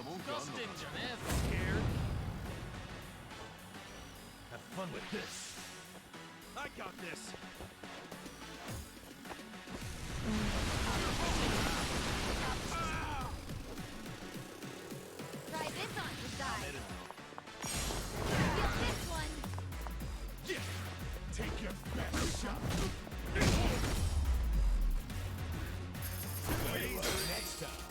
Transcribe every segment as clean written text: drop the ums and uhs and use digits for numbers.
Disgusting, Janet. Scared. Have fun with this. I got this. Try this on your side. Feel this one. Yeah. Take your best shot. Next time.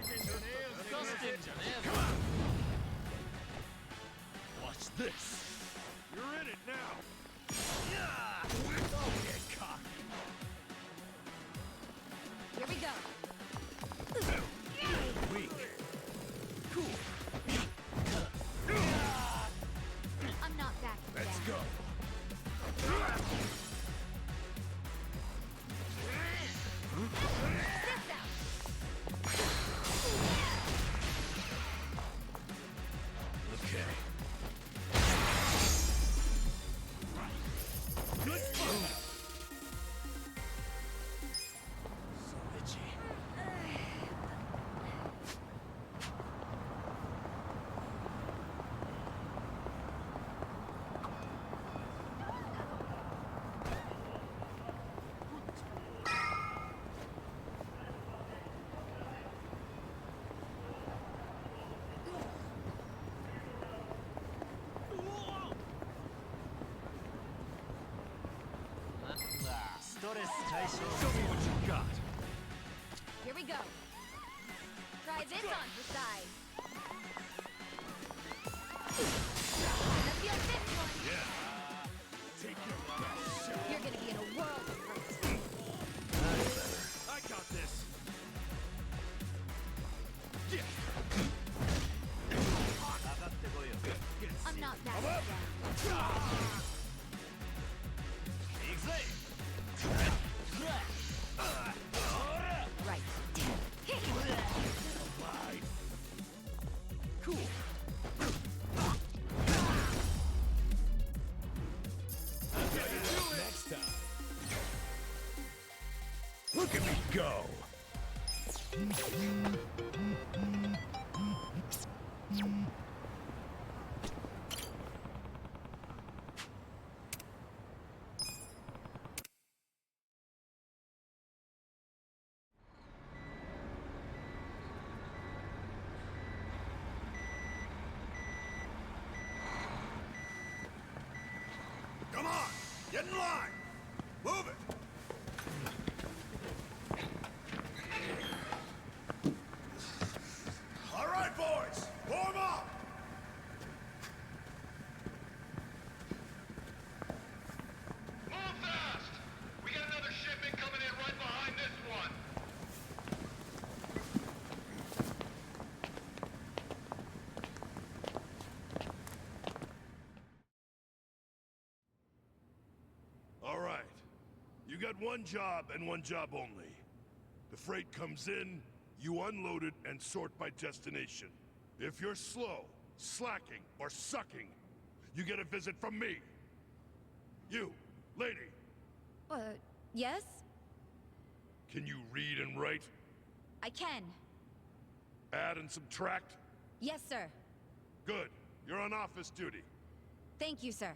Disgusting, Janet. Watch this. You're in it now. Yeah. Don't get cocky. Here we go. Weak. Cool. I'm not backing Let's down. go. This out. Okay. Good fun. So itchy. Show me what you got. Here we go. Try this on your side. Gonna feel this one. Yeah. Take your best shot. You're gonna be in a world of hurt. That's better. I got this. Yeah. I'm not backing down. Right. Alive. Cool. Next time. Look at me go. Come on, get in line. Move it. All right, boys, warm up. Move fast! We got another shipment coming in right behind this one. All right. You got one job and one job only. The freight comes in, you unload it and sort by destination. If you're slow, slacking, or sucking, you get a visit from me. You, lady, Yes? can you read and write? I can. Add and subtract? Yes, sir. Good. You're on office duty. Thank you, sir.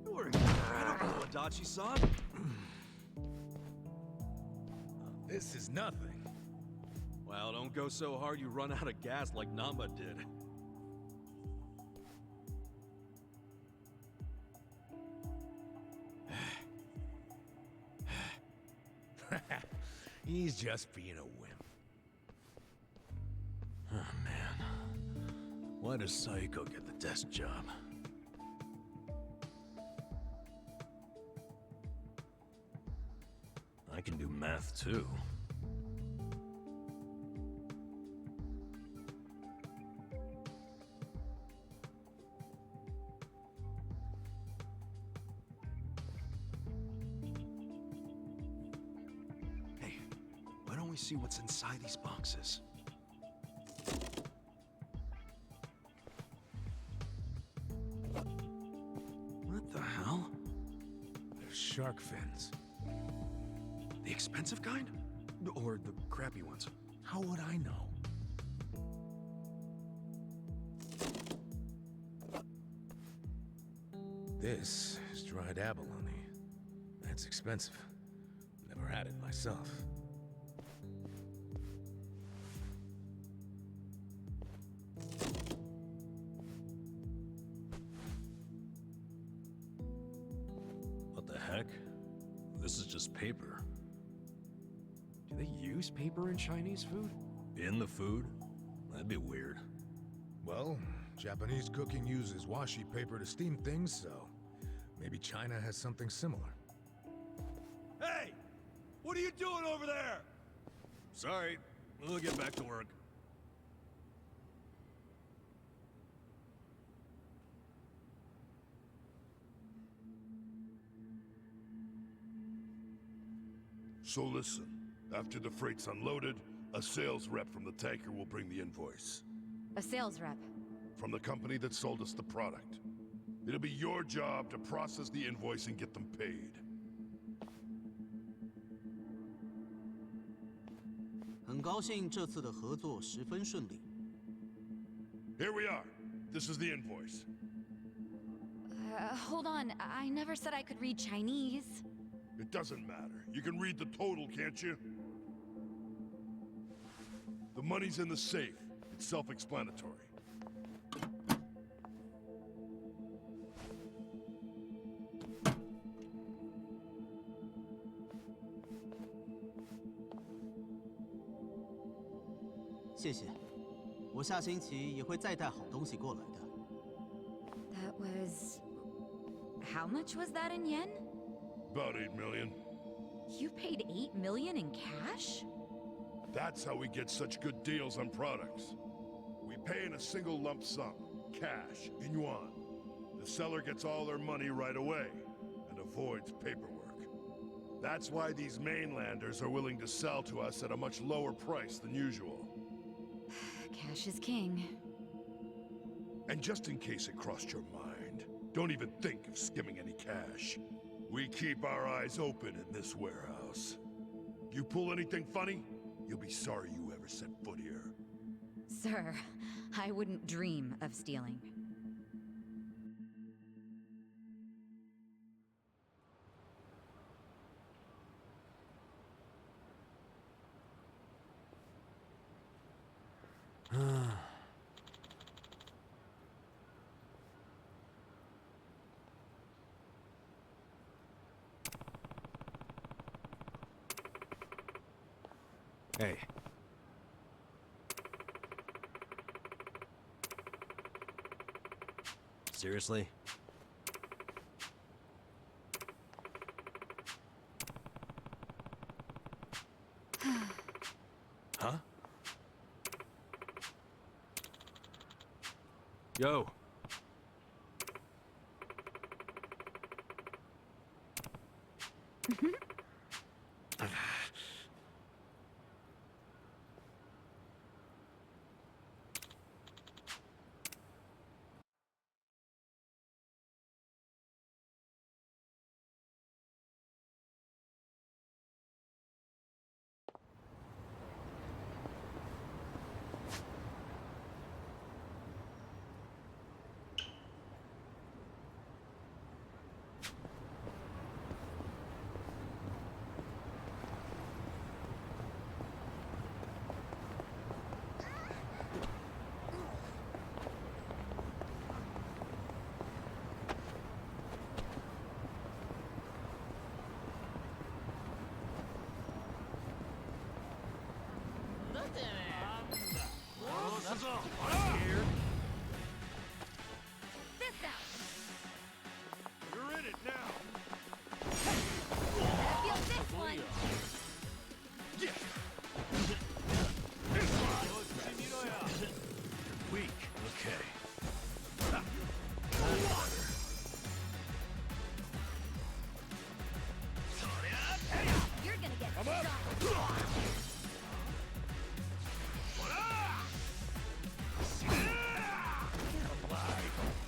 You're incredible, Adachi-san. This is nothing. Well, don't go so hard you run out of gas like Namba did. He's just being a wimp. Why does Saiko get the desk job? I can do math too. Hey, why don't we see what's inside these boxes? What the hell? They're shark fins. The expensive kind? Or the crappy ones? How would I know? This is dried abalone. That's expensive. Never had it myself. What the heck? This is just paper. Do they use paper in Chinese food? In the food? That'd be weird. Well, Japanese cooking uses washi paper to steam things, so maybe China has something similar. Hey! What are you doing over there? Sorry, we'll get back to work. So listen, after the freight's unloaded, a sales rep from the tanker will bring the invoice. A sales rep. From the company that sold us the product. It'll be your job to process the invoice and get them paid. 很高兴这次的合作十分顺利。 Here we are. This is the invoice. Hold on. I never said I could read Chinese. It doesn't matter. You can read the total, can't you? The money's in the safe. It's self-explanatory. "谢谢，我下星期也会再带好东西过来的。 That was... How much was that in yen? About 8 million. You paid 8 million in cash? That's how we get such good deals on products. We pay in a single lump sum, cash, in yuan. The seller gets all their money right away, and avoids paperwork. That's why these mainlanders are willing to sell to us at a much lower price than usual. Cash is king. And just in case it crossed your mind, don't even think of skimming any cash. We keep our eyes open in this warehouse. You pull anything funny, you'll be sorry you ever set foot here. Sir, I wouldn't dream of stealing. Hey. Seriously? Huh? Yo.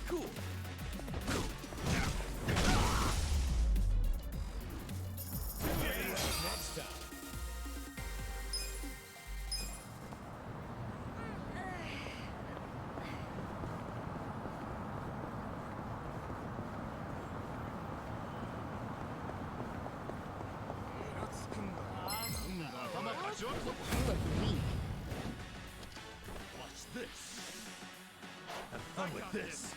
Cool. Next time. Watch this. Have fun with this.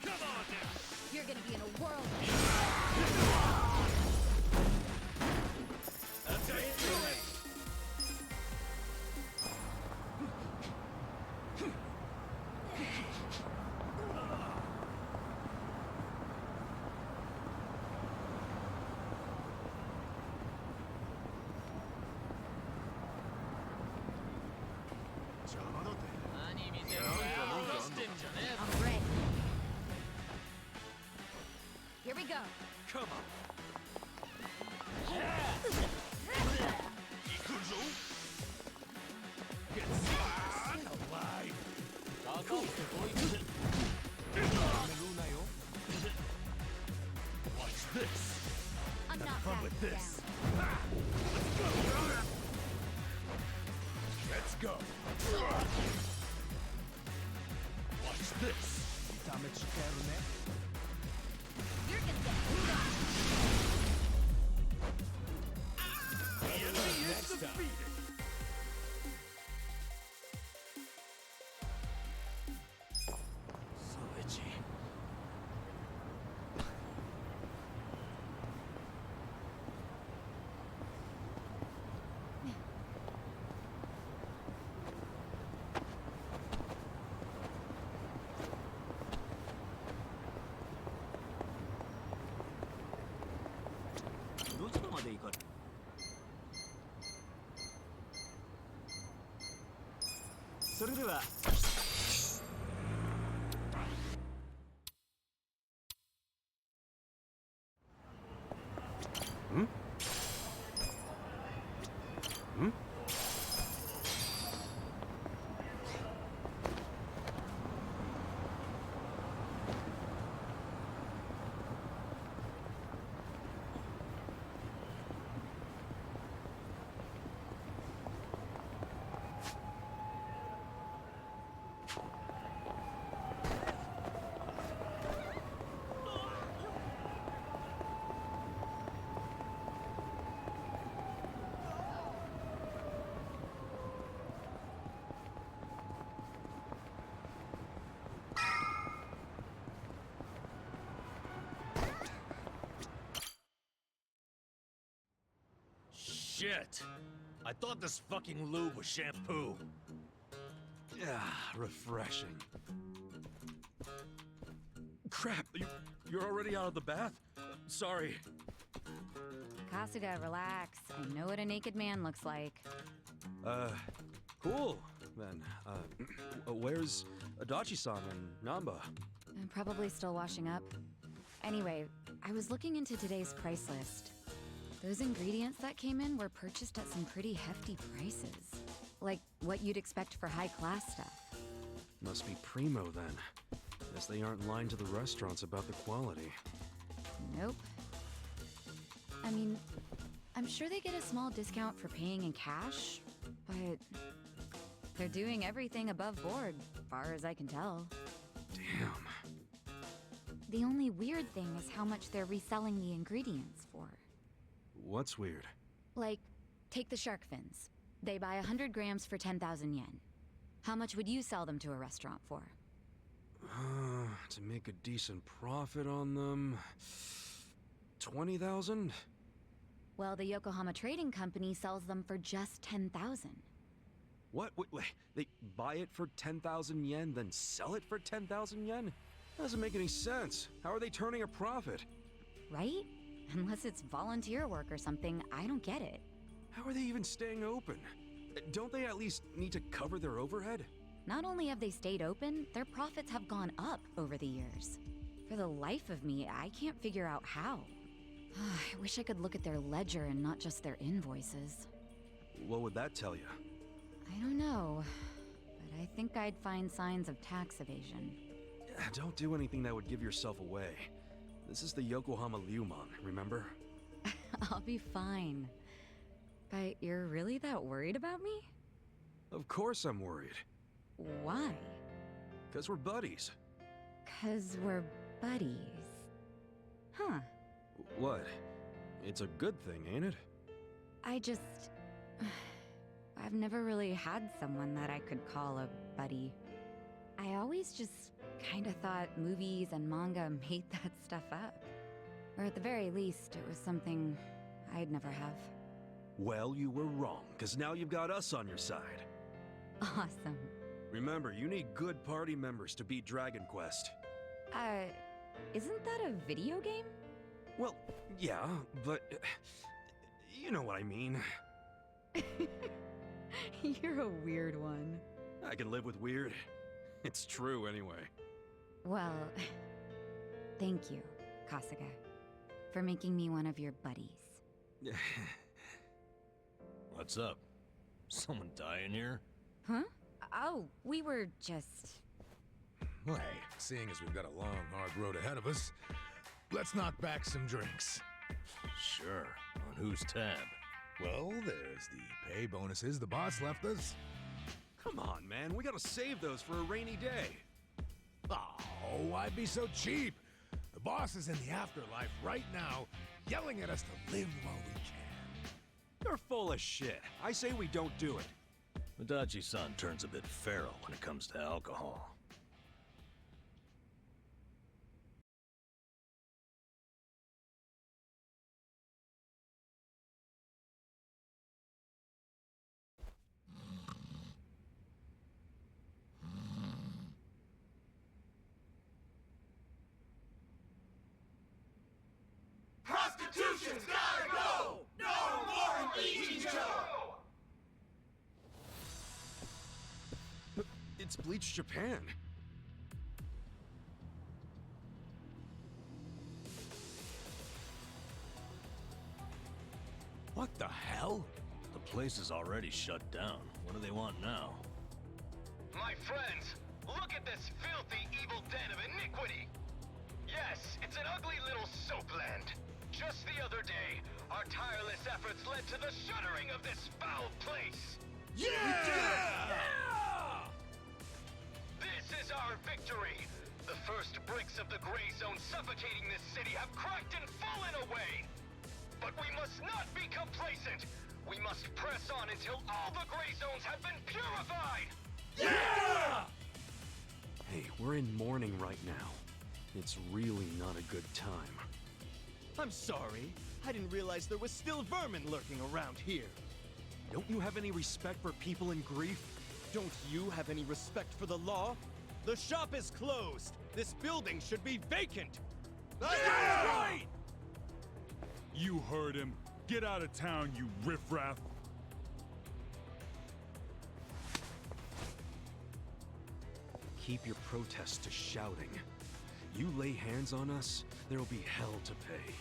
Come on now. You're gonna be in a whirlwind. That's it. I'm ready. Here we go. Come on. YAKUZA. Get sliced alive. Watch this. I'm not Fun backing with this. down. Let's go. Watch this. You're gonna get beat up. The enemy is defeated. So itchy. Shit! I thought this fucking lube was shampoo. Ah, refreshing. Crap, you're already out of the bath? Sorry. Kasuga, relax. I know what a naked man looks like. Cool, then. Where's Adachi-san and Namba? I'm probably still washing up. Anyway, I was looking into today's price list. Those ingredients that came in were purchased at some pretty hefty prices. Like what you'd expect for high-class stuff. Must be primo, then. Guess they aren't lying to the restaurants about the quality. Nope. I mean, I'm sure they get a small discount for paying in cash, but they're doing everything above board, far as I can tell. Damn. The only weird thing is how much they're reselling the ingredients for. What's weird? Like, take the shark fins. They buy 100 grams for 10,000 yen. How much would you sell them to a restaurant for? To make a decent profit on them... 20,000? Well, the Yokohama Trading Company sells them for just 10,000. What? Wait, they buy it for 10,000 yen, then sell it for 10,000 yen? That doesn't make any sense. How are they turning a profit? Right? Unless it's volunteer work or something, I don't get it. How are they even staying open? Don't they at least need to cover their overhead? Not only have they stayed open, their profits have gone up over the years. For the life of me, I can't figure out how. I wish I could look at their ledger and not just their invoices. What would that tell you? I don't know, but I think I'd find signs of tax evasion. Don't do anything that would give yourself away. This is the Yokohama Ryumon, remember? I'll be fine. But you're really that worried about me? Of course I'm worried. Why? 'Cause we're buddies. 'Cause we're buddies. Huh. What? It's a good thing, ain't it? I just... I've never really had someone that I could call a buddy. I always just kinda thought movies and manga made that stuff up. Or at the very least, it was something I'd never have. Well, you were wrong, 'cause now you've got us on your side. Awesome. Remember, you need good party members to beat Dragon Quest. Isn't that a video game? Well, yeah, but... you know what I mean. You're a weird one. I can live with weird. It's true, anyway. Well, thank you, Kasuga, for making me one of your buddies. What's up? Someone dying here? Huh? Oh, we were just... Well, hey, seeing as we've got a long, hard road ahead of us, let's knock back some drinks. Sure. On whose tab? Well, there's the pay bonuses the boss left us. Come on, man, we gotta save those for a rainy day. Oh, why be so cheap? The boss is in the afterlife right now, yelling at us to live while we can. You're full of shit. I say we don't do it. Madachi-san turns a bit feral when it comes to alcohol. Prostitution's gotta go! No more Ichijo! It's Bleach Japan. What the hell? The place is already shut down. What do they want now? My friends, look at this filthy, evil den of iniquity! Yes, it's an ugly little soapland. Just the other day, our tireless efforts led to the shuttering of this foul place. Yeah! This is our victory! The first bricks of the gray zone suffocating this city have cracked and fallen away! But we must not be complacent! We must press on until all the gray zones have been purified! Yeah! Hey, we're in mourning right now. It's really not a good time. I'm sorry. I didn't realize there was still vermin lurking around here. Don't you have any respect for people in grief? Don't you have any respect for the law? The shop is closed. This building should be vacant. Yeah! Right! You heard him. Get out of town, you riffraff. Keep your protests to shouting. You lay hands on us, there'll be hell to pay.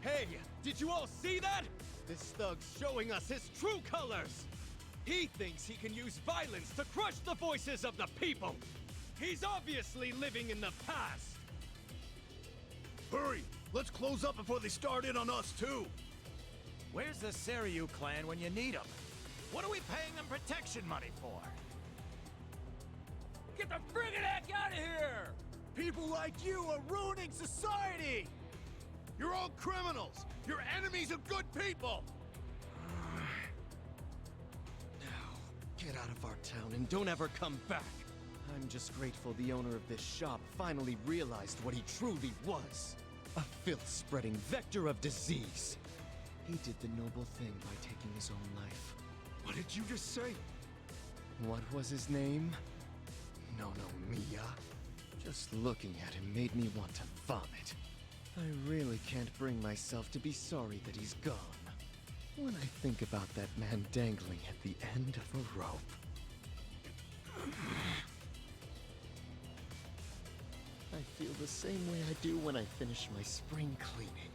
Hey, did you all see that? This thug's showing us his true colors. He thinks he can use violence to crush the voices of the people. He's obviously living in the past. Hurry! Let's close up before they start in on us, too! Where's the Seiryu clan when you need them? What are we paying them protection money for? Get the friggin' heck out of here! People like you are ruining society! You're all criminals! You're enemies of good people! Now, get out of our town and don't ever come back. I'm just grateful the owner of this shop finally realized what he truly was. A filth-spreading vector of disease. He did the noble thing by taking his own life. What did you just say? What was his name? No, Mia. Just looking at him made me want to vomit. I really can't bring myself to be sorry that he's gone. When I think about that man dangling at the end of a rope. I feel the same way I do when I finish my spring cleaning.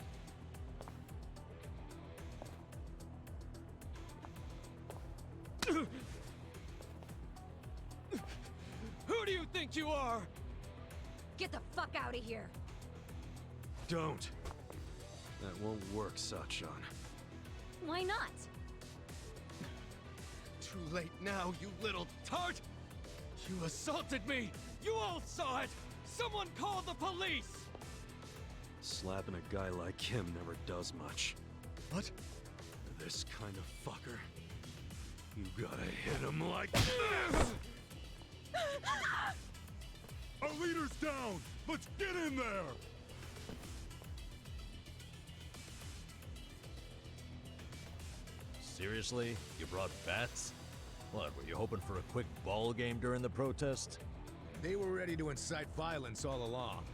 Who do you think you are? Get the fuck out of here. Don't. That won't work, Sachan. Why not? Too late now, you little tart! You assaulted me! You all saw it! Someone call the police! Slapping a guy like him never does much. What? This kind of fucker. You gotta hit him like this! Our leader's down! Let's get in there! Seriously? You brought bats? What, were you hoping for a quick ball game during the protest? They were ready to incite violence all along.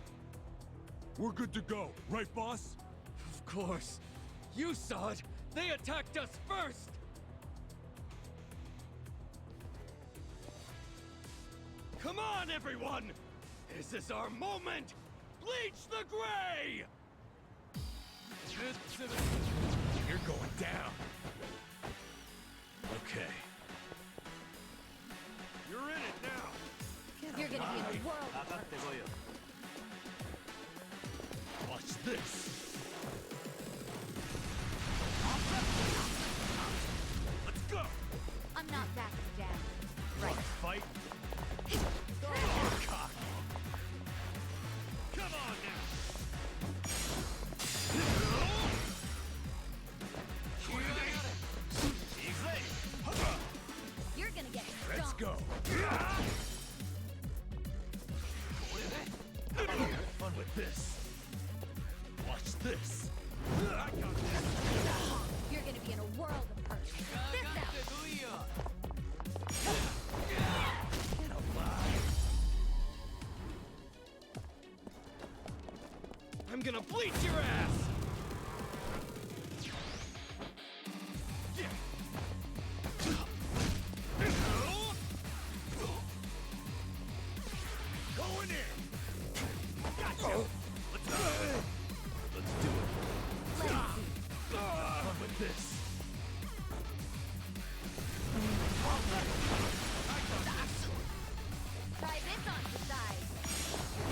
We're good to go, right, boss? Of course. You saw it! They attacked us first! Come on, everyone! This is our moment! Bleach the gray! You're going down. Okay. You're in it now! You're gonna be in a world of hurt. Watch this! Let's go! I'm not backing down. Right. Fight? Cock. Come on now! You're gonna get Let's stomped. go. Fun with this. Watch this. I got this. You're gonna be in a world of hurt. This out. I'm gonna bleach your ass! Going in. Gotcha. Let's do it. Fun with this. Try this on the side.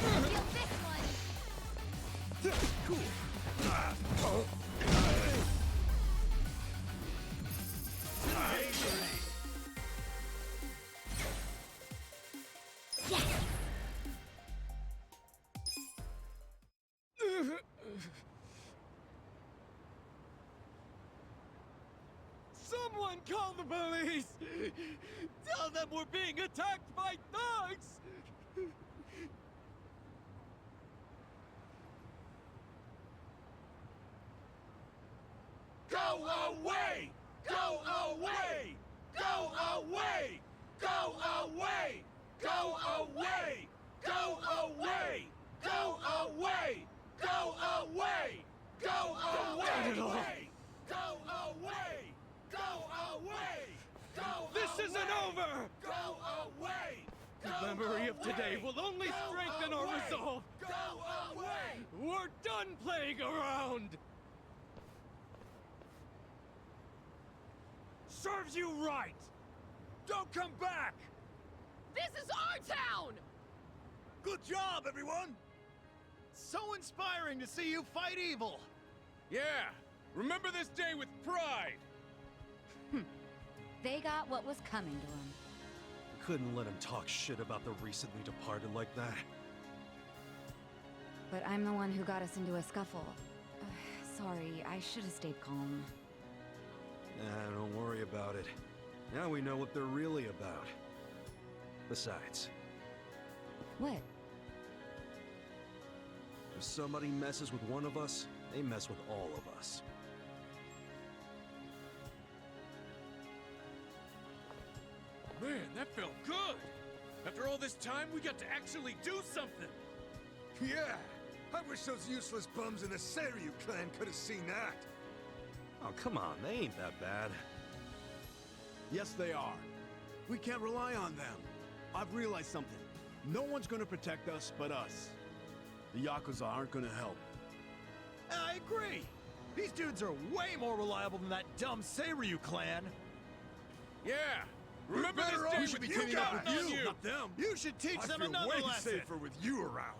Feel this one. Someone call the police! Tell them we're being attacked by thugs! Go away! Go away! Go away! Go away! Go away! Go away! Go away! Go away! Go away! Go away! Go away! Go This isn't over! Go away! The memory of today will only strengthen our resolve! Go away! We're done playing around! Serves you right! Don't come back! This is our town! Good job, everyone! So inspiring to see you fight evil! Yeah! Remember this day with pride! They got what was coming to them. Couldn't let him talk shit about the recently departed like that. But I'm the one who got us into a scuffle. Sorry, I should have stayed calm. Nah, don't worry about it. Now we know what they're really about. Besides, What? if somebody messes with one of us, they mess with all of us. Man, that felt good! After all this time, we got to actually do something! Yeah, I wish those useless bums in the Seiryu clan could have seen that. Oh, come on, they ain't that bad. Yes, they are. We can't rely on them. I've realized something. No one's gonna protect us but us. The Yakuza aren't gonna help. I agree! These dudes are way more reliable than that dumb Seiryu clan! Yeah! Remember this day We with should be you cleaning up guys! with you, not them. You should teach them I feel another way lesson! safer with you around.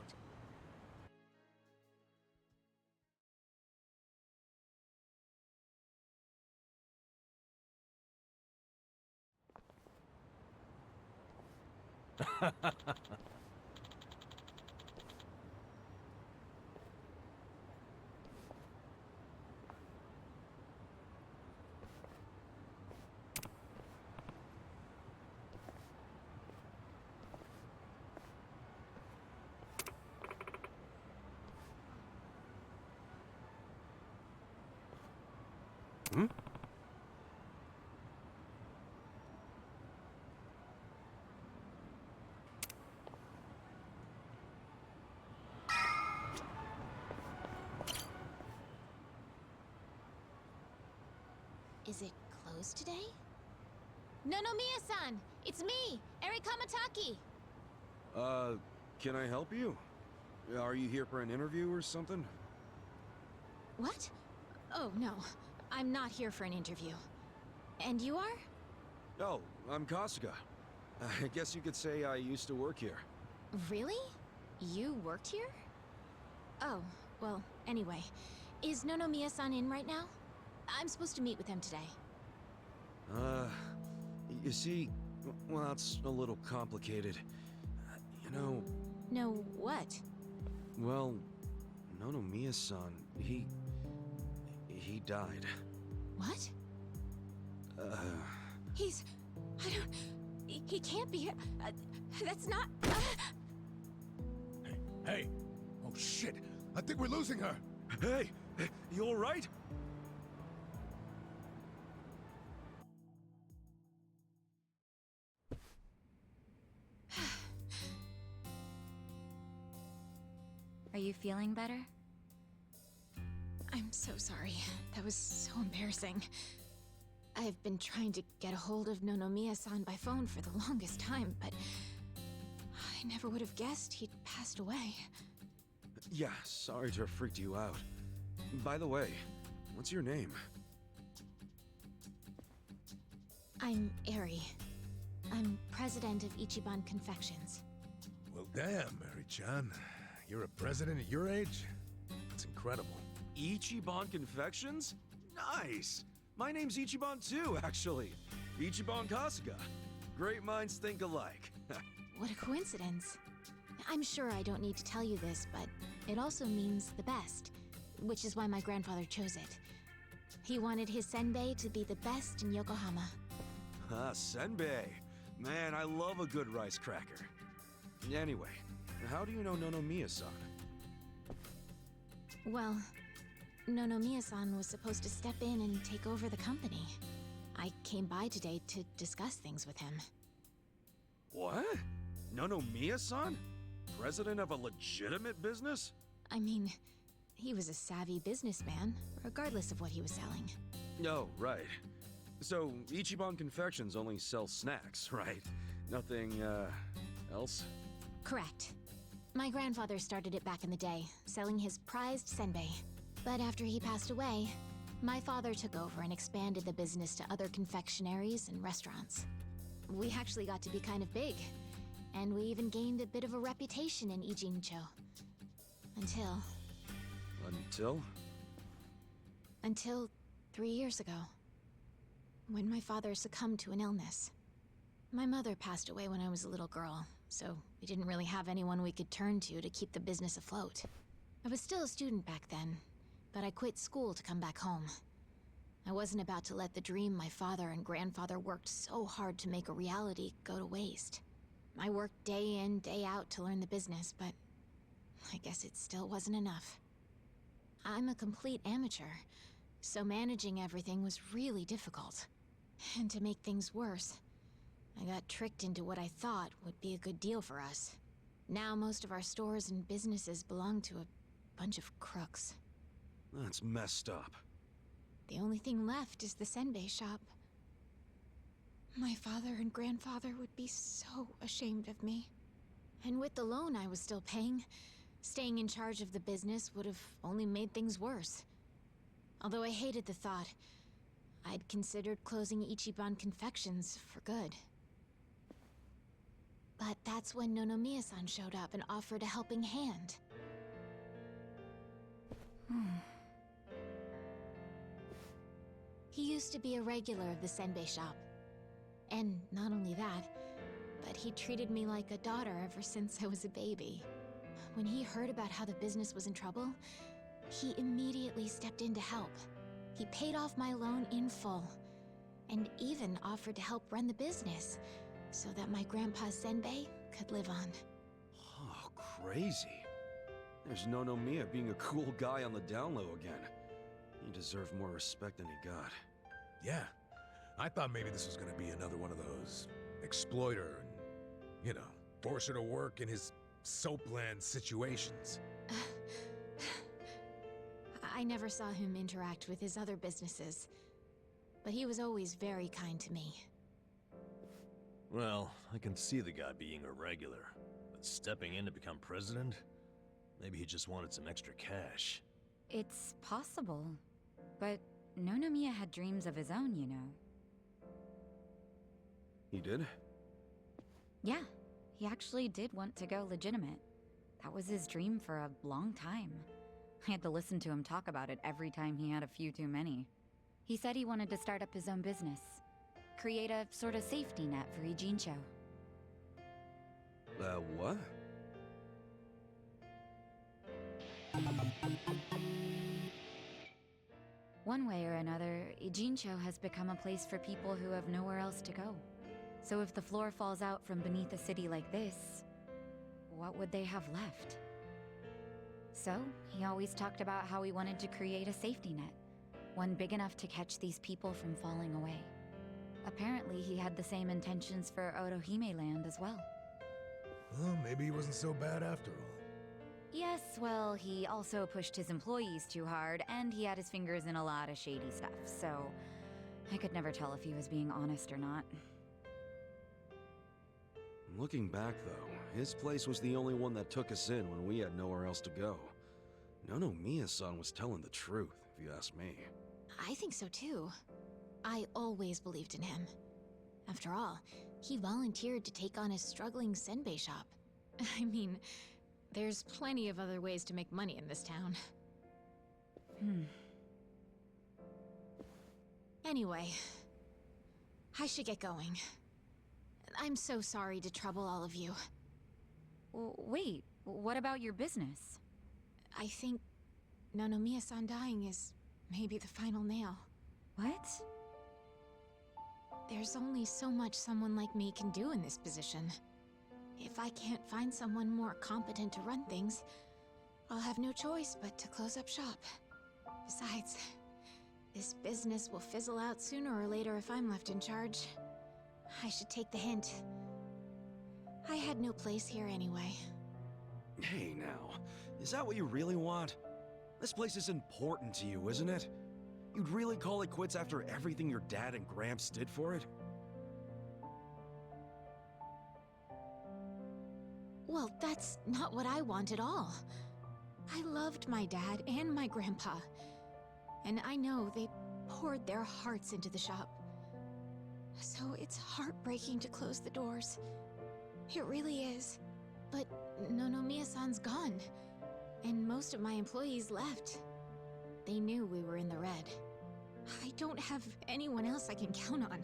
Is it closed today? Nonomiya-san! It's me, Eri Kamataki! Can I help you? Are you here for an interview or something? What? Oh, no. I'm not here for an interview. And you are? Oh, I'm Kasuga. I guess you could say I used to work here. Really? You worked here? Oh, well, anyway. Is Nonomiya-san in right now? I'm supposed to meet with him today. You see, well, it's a little complicated. You know... No, what? Well, Nonomiya-san, he died. What? He's... I don't... He can't be here. That's not... Hey! Oh shit! I think we're losing her! Hey! You alright? Are you feeling better? I'm so sorry. That was so embarrassing. I've been trying to get a hold of Nonomiya-san by phone for the longest time, but... I never would have guessed he'd passed away. Yeah, sorry to have freaked you out. By the way, what's your name? I'm Eri. I'm president of Ichiban Confections. Well, damn, Mary-chan. You're a president at your age? It's incredible. Ichiban Confections? Nice! My name's Ichiban too, actually. Ichiban Kasuga. Great minds think alike. What a coincidence. I'm sure I don't need to tell you this, but it also means the best, which is why my grandfather chose it. He wanted his senbei to be the best in Yokohama. Ah, senbei. Man, I love a good rice cracker. Anyway, how do you know Nonomiya-san? Well, Nonomiya-san was supposed to step in and take over the company. I came by today to discuss things with him. What? Nonomiya-san? President of a legitimate business? I mean, he was a savvy businessman, regardless of what he was selling. Oh, right. So, Ichiban Confections only sells snacks, right? Nothing, else? Correct. My grandfather started it back in the day, selling his prized senbei. But after he passed away, my father took over and expanded the business to other confectionaries and restaurants. We actually got to be kind of big, and we even gained a bit of a reputation in Ijincho. Until... Until 3 years ago. When my father succumbed to an illness. My mother passed away when I was a little girl, so we didn't really have anyone we could turn to keep the business afloat. I was still a student back then, but I quit school to come back home. I wasn't about to let the dream my father and grandfather worked so hard to make a reality go to waste. I worked day in, day out to learn the business, but I guess it still wasn't enough. I'm a complete amateur, so managing everything was really difficult. And to make things worse, I got tricked into what I thought would be a good deal for us. Now most of our stores and businesses belong to a bunch of crooks. That's messed up. The only thing left is the senbei shop. My father and grandfather would be so ashamed of me. And with the loan I was still paying, staying in charge of the business would have only made things worse. Although I hated the thought, I'd considered closing Ichiban Confections for good. But that's when Nonomiya-san showed up and offered a helping hand. He used to be a regular of the senbei shop. And not only that, but he treated me like a daughter ever since I was a baby. When he heard about how the business was in trouble, he immediately stepped in to help. He paid off my loan in full, and even offered to help run the business, so that my grandpa's senbei could live on. Oh, crazy. There's Nonomiya being a cool guy on the down low again. He deserved more respect than he got. Yeah. I thought maybe this was gonna be another one of those exploiter and, you know, force her to work in his soapland situations. I never saw him interact with his other businesses, but he was always very kind to me. Well, I can see the guy being a regular, but stepping in to become president? Maybe he just wanted some extra cash. It's possible, but Nonomiya had dreams of his own, you know. He did? Yeah, he actually did want to go legitimate. That was his dream for a long time. I had to listen to him talk about it every time he had a few too many. He said he wanted to start up his own business. Create a sort of safety net for Ijincho. What? One way or another, Ijincho has become a place for people who have nowhere else to go. So if the floor falls out from beneath a city like this, what would they have left? So, he always talked about how he wanted to create a safety net, one big enough to catch these people from falling away. Apparently, he had the same intentions for Orohime Land as well. Well, maybe he wasn't so bad after all. Yes, well, he also pushed his employees too hard, and he had his fingers in a lot of shady stuff, so I could never tell if he was being honest or not. Looking back, though, his place was the only one that took us in when we had nowhere else to go. Nonomiya-san was telling the truth, if you ask me. I think so too. I always believed in him. After all, he volunteered to take on a struggling senbei shop. I mean, there's plenty of other ways to make money in this town. Anyway, I should get going. I'm so sorry to trouble all of you. Wait, what about your business? I think Nonomiya-san dying is maybe the final nail. What? There's only so much someone like me can do in this position. If I can't find someone more competent to run things, I'll have no choice but to close up shop. Besides, this business will fizzle out sooner or later if I'm left in charge. I should take the hint. I had no place here anyway. Hey now, is that what you really want? This place is important to you, isn't it? You'd really call it quits after everything your dad and Gramps did for it? Well, that's not what I want at all. I loved my dad and my grandpa. And I know they poured their hearts into the shop. So it's heartbreaking to close the doors. It really is. But Nonomiya-san's gone. And most of my employees left. They knew we were in the red. I don't have anyone else I can count on.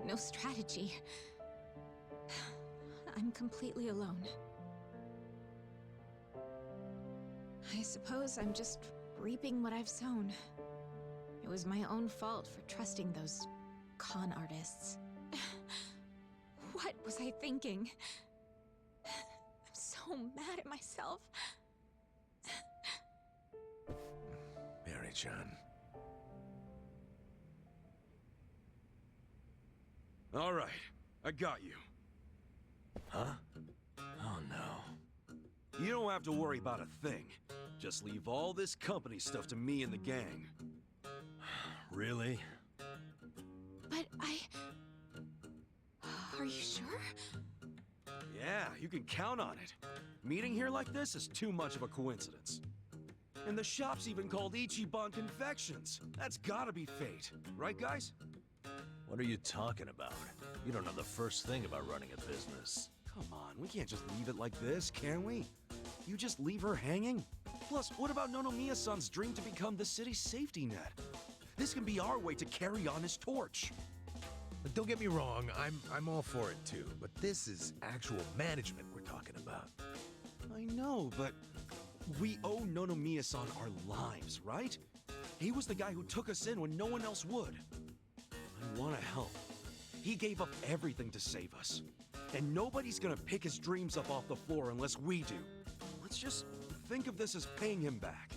No strategy. I'm completely alone. I suppose I'm just reaping what I've sown. It was my own fault for trusting those con artists. What was I thinking? I'm so mad at myself. Mary-chan. All right, I got you. Huh? Oh no. You don't have to worry about a thing. Just leave all this company stuff to me and the gang. Really? But Are you sure? Yeah, you can count on it. Meeting here like this is too much of a coincidence. And the shop's even called Ichiban Confections. That's gotta be fate, right guys? What are you talking about? You don't know the first thing about running a business. Come on, we can't just leave it like this, can we? You just leave her hanging? Plus, what about Nonomiya-san's dream to become the city's safety net? This can be our way to carry on his torch. But don't get me wrong, I'm all for it too, but this is actual management we're talking about. I know, but we owe Nonomiya-san our lives, right? He was the guy who took us in when no one else would. I want to help. He gave up everything to save us. And nobody's gonna pick his dreams up off the floor unless we do. Let's just think of this as paying him back.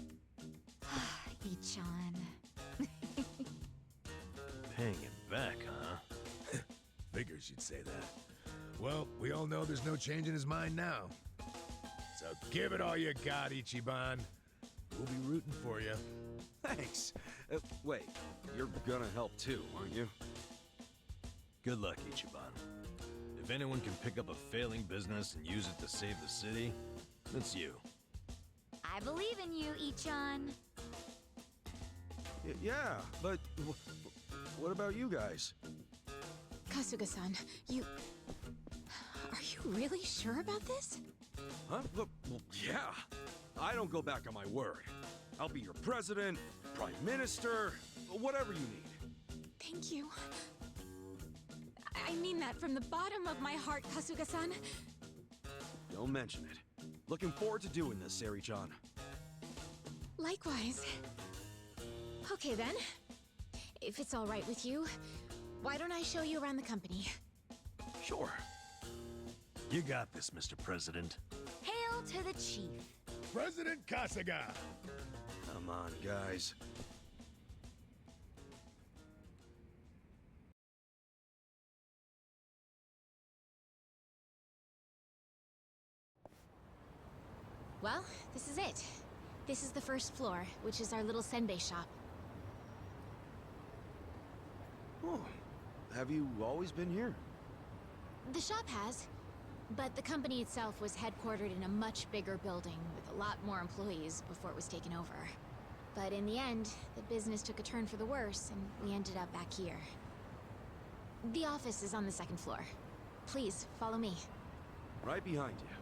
Ichan. Paying him back, huh? Figures you'd say that. Well, we all know there's no change in his mind now. So give it all you got, Ichiban. We'll be rooting for you. Thanks. Wait, you're gonna help too, aren't you? Good luck, Ichiban. If anyone can pick up a failing business and use it to save the city, it's you. I believe in you, Ichan. Yeah, but what about you guys? Kasuga-san, you... Are you really sure about this? Huh? Well, yeah. I don't go back on my word. I'll be your president, prime minister, whatever you need. Thank you. I mean that from the bottom of my heart, Kasuga-san. Don't mention it. Looking forward to doing this, Sari-chan. Likewise. Okay then. If it's all right with you, why don't I show you around the company? Sure. You got this, Mr. President. Hail to the chief. President Kasuga! Come on, guys. Well, this is it. This is the first floor, which is our little senbei shop. Oh, have you always been here? The shop has, but the company itself was headquartered in a much bigger building with a lot more employees before it was taken over. But in the end, the business took a turn for the worse, and we ended up back here. The office is on the second floor. Please, follow me. Right behind you.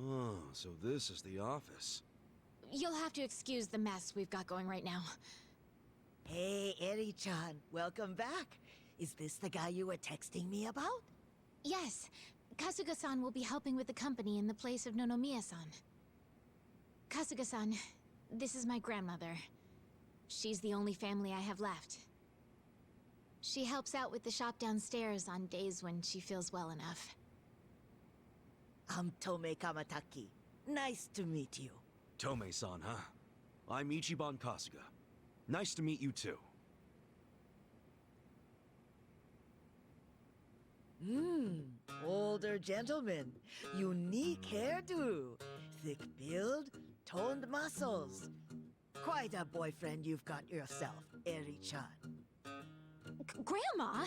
Oh, so this is the office. You'll have to excuse the mess we've got going right now. Hey, Eri-chan, welcome back. Is this the guy you were texting me about? Yes, Kasuga-san will be helping with the company in the place of Nonomiya-san. Kasuga-san, this is my grandmother. She's the only family I have left. She helps out with the shop downstairs on days when she feels well enough. I'm Tome Kamataki. Nice to meet you. Tome-san, huh? I'm Ichiban Kasuga. Nice to meet you too. Older gentleman. Unique hairdo. Thick build, toned muscles. Quite a boyfriend you've got yourself, Eri-chan. Grandma?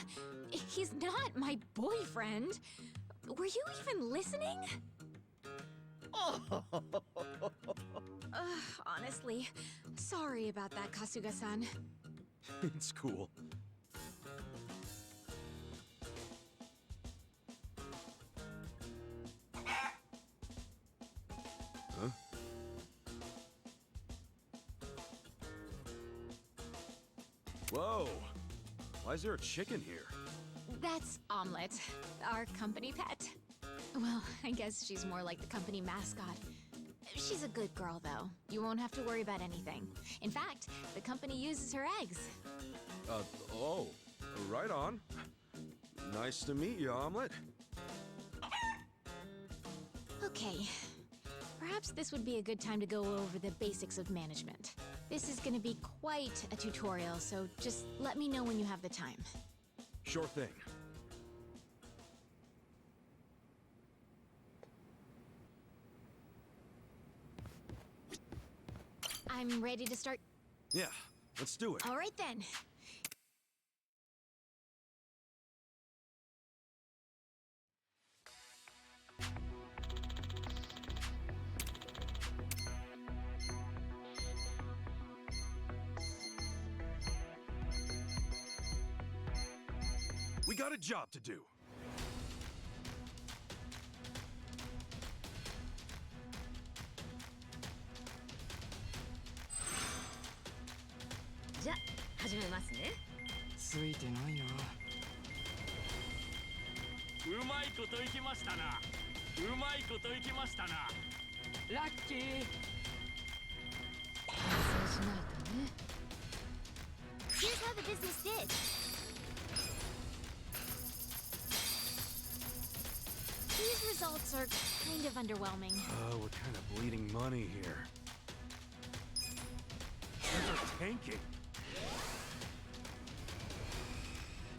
He's not my boyfriend. Were you even listening? Oh. Honestly, sorry about that, Kasuga-san. It's cool. Huh? Whoa! Why is there a chicken here? That's Omelette, our company pet. Well, I guess she's more like the company mascot. She's a good girl, though. You won't have to worry about anything. In fact, the company uses her eggs. Oh, right on. Nice to meet you, Omelette. Okay. Perhaps this would be a good time to go over the basics of management. This is gonna be quite a tutorial, so just let me know when you have the time. Sure thing. I'm ready to start. Yeah, let's do it. All right then. We got a job to do. じゃあ始めますね。ついてないな。うまいこといきましたな。うまいこといきましたな。ラッキー。そうしないとね。Here's how the business did. These results are kind of underwhelming. We're kind of bleeding money here. Things are tanking.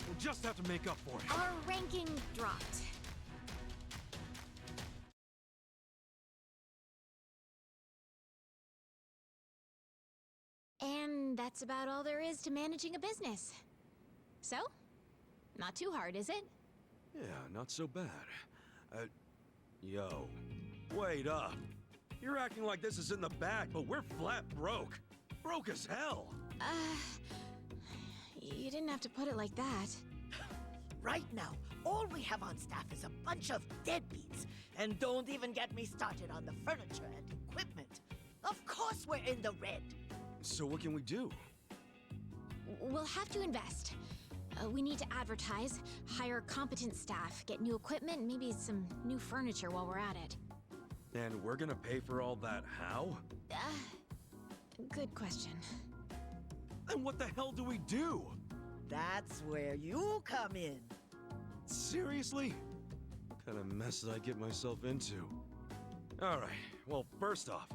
We'll just have to make up for it. Our ranking dropped. And that's about all there is to managing a business. So, not too hard, is it? Yeah, not so bad. Yo, wait up. You're acting like this is in the bag, but we're flat broke. Broke as hell. You didn't have to put it like that. Right now, all we have on staff is a bunch of deadbeats. And don't even get me started on the furniture and equipment. Of course we're in the red. So what can we do? We'll have to invest. We need to advertise, hire competent staff, get new equipment, maybe some new furniture while we're at it. And we're gonna pay for all that how? Good question. Then what the hell do we do? That's where you come in. Seriously? What kind of mess did I get myself into? Alright, well, first off,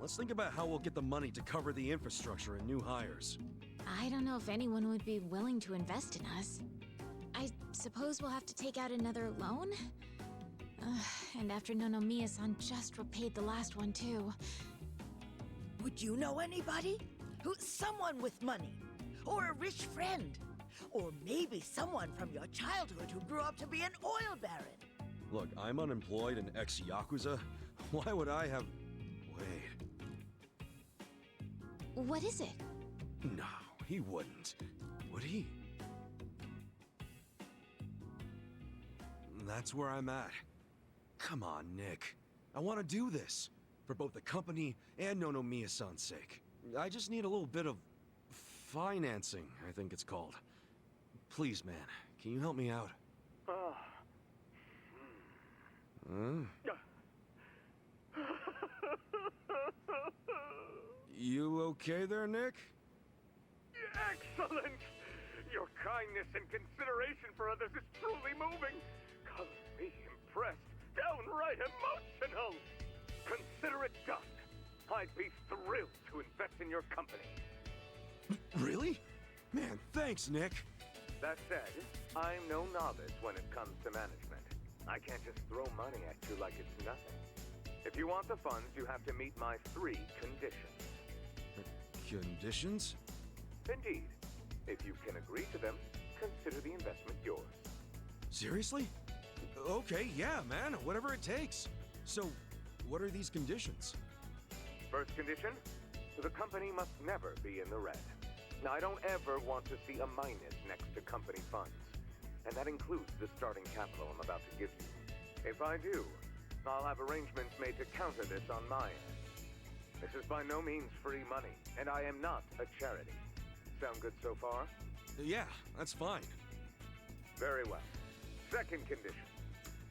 let's think about how we'll get the money to cover the infrastructure and new hires. I don't know if anyone would be willing to invest in us. I suppose we'll have to take out another loan? And after Nonomiya-san just repaid the last one, too. Would you know anybody? Someone with money? Or a rich friend? Or maybe someone from your childhood who grew up to be an oil baron? Look, I'm unemployed and ex-Yakuza. Why would I have... Wait. What is it? No, he wouldn't. Would he? That's where I'm at. Come on, Nick. I want to do this. For both the company and Nonomiya-san's sake. I just need a little bit of... financing, I think it's called. Please, man, can you help me out? You okay there, Nick? Excellent! Your kindness and consideration for others is truly moving. Color me impressed, downright emotional. Consider it done. I'd be thrilled to invest in your company. Really? Man, thanks, Nick. That said, I'm no novice when it comes to management. I can't just throw money at you like it's nothing. If you want the funds, you have to meet my 3 conditions. Conditions? Indeed. If you can agree to them, consider the investment yours. Seriously? Okay, yeah, man, whatever it takes. So, what are these conditions? First condition, the company must never be in the red. Now, I don't ever want to see a minus next to company funds. And that includes the starting capital I'm about to give you. If I do, I'll have arrangements made to counter this on my end. This is by no means free money, and I am not a charity. Sound good so far? Yeah, that's fine. Very well. Second condition.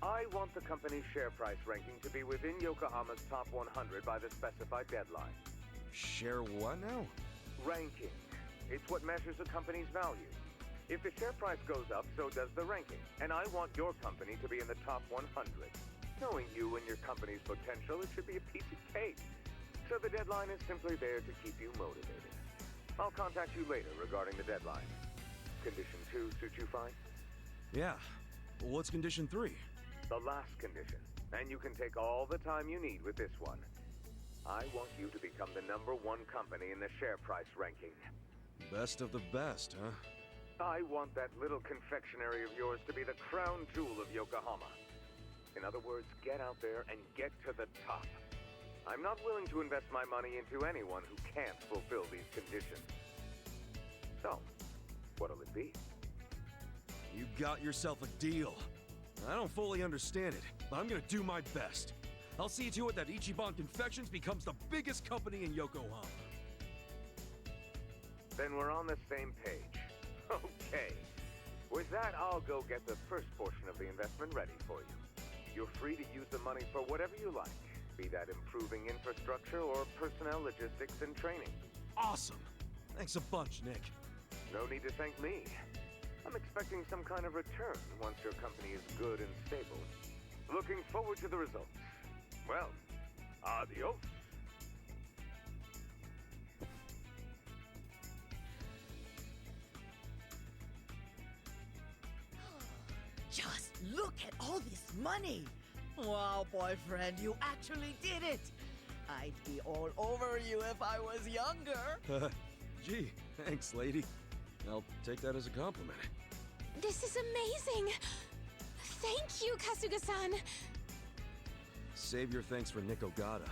I want the company's share price ranking to be within Yokohama's top 100 by the specified deadline. Share what now? Ranking. It's what measures a company's value. If the share price goes up, so does the ranking. And I want your company to be in the top 100. Knowing you and your company's potential, it should be a piece of cake. So the deadline is simply there to keep you motivated. I'll contact you later regarding the deadline. Condition 2 suit you fine? Yeah. What's condition 3? The last condition. And you can take all the time you need with this one. I want you to become the #1 company in the share price ranking. Best of the best, huh? I want that little confectionery of yours to be the crown jewel of Yokohama. In other words, get out there and get to the top. I'm not willing to invest my money into anyone who can't fulfill these conditions. So, what'll it be? You got yourself a deal. I don't fully understand it, but I'm gonna do my best. I'll see to it that Ichiban Confections becomes the biggest company in Yokohama. Then we're on the same page. Okay. With that, I'll go get the first portion of the investment ready for you. You're free to use the money for whatever you like, be that improving infrastructure or personnel logistics and training. Awesome! Thanks a bunch, Nick. No need to thank me. I'm expecting some kind of return once your company is good and stable. Looking forward to the results. Well, adios. Just look at all this money! Wow, boyfriend, you actually did it! I'd be all over you if I was younger. Gee, thanks, lady. I'll take that as a compliment. This is amazing! Thank you, Kasuga-san! Save your thanks for Nick Ogata.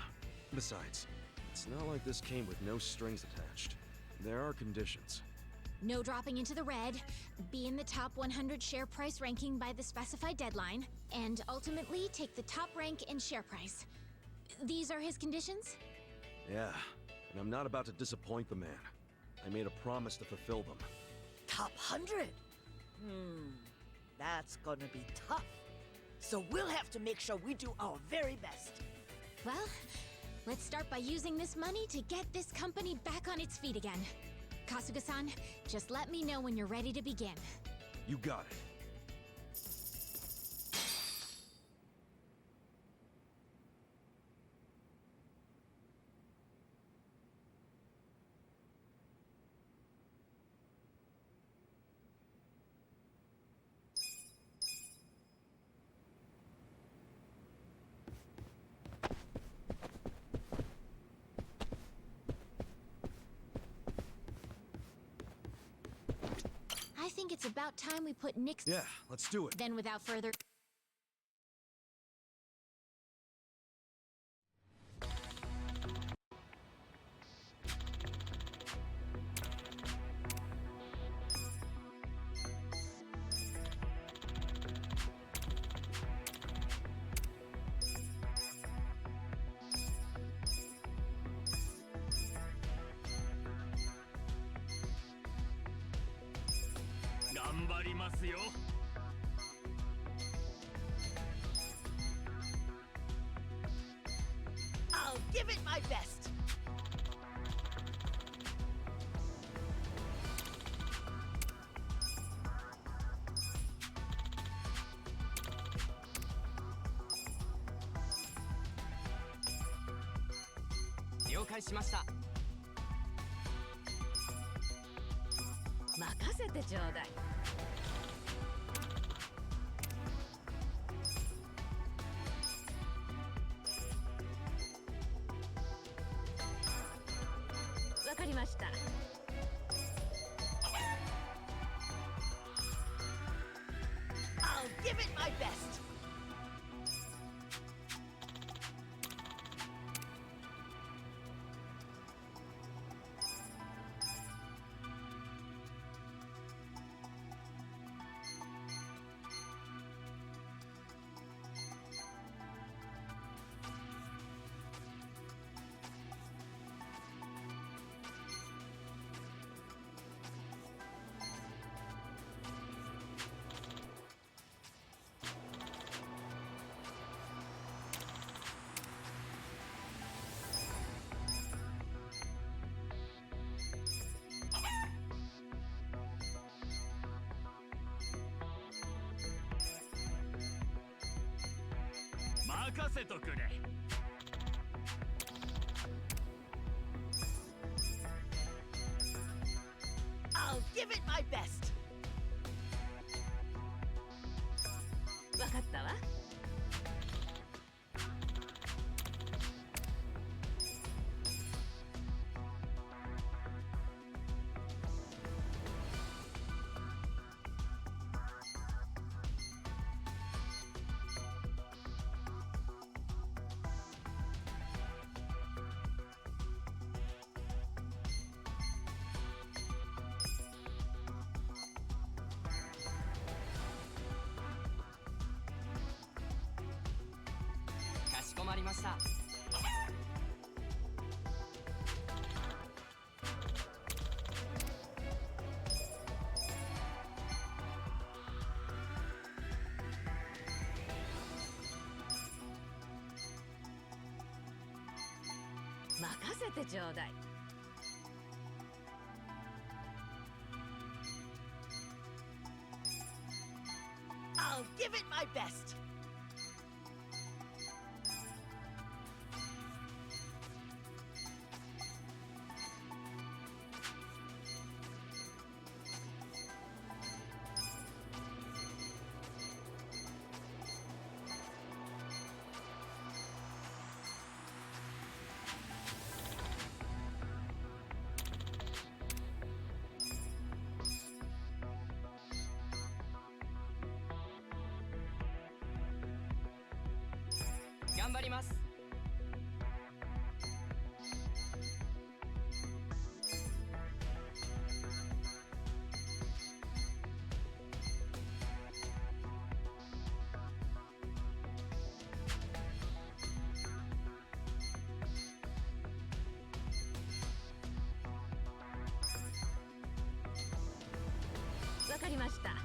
Besides, it's not like this came with no strings attached. There are conditions. No dropping into the red, be in the top 100 share price ranking by the specified deadline, and ultimately take the top rank in share price. These are his conditions? Yeah, and I'm not about to disappoint the man. I made a promise to fulfill them. Top 100? That's gonna be tough. So we'll have to make sure we do our very best. Well, let's start by using this money to get this company back on its feet again. Kasuga-san, just let me know when you're ready to begin. You got it. I think it's about time we put Nick's... Yeah, let's do it. Then without further... I'll give it my best. I'll give it my best. I'll give it my best. ました。任せてちょうだい。I'll give it my best.わかりました。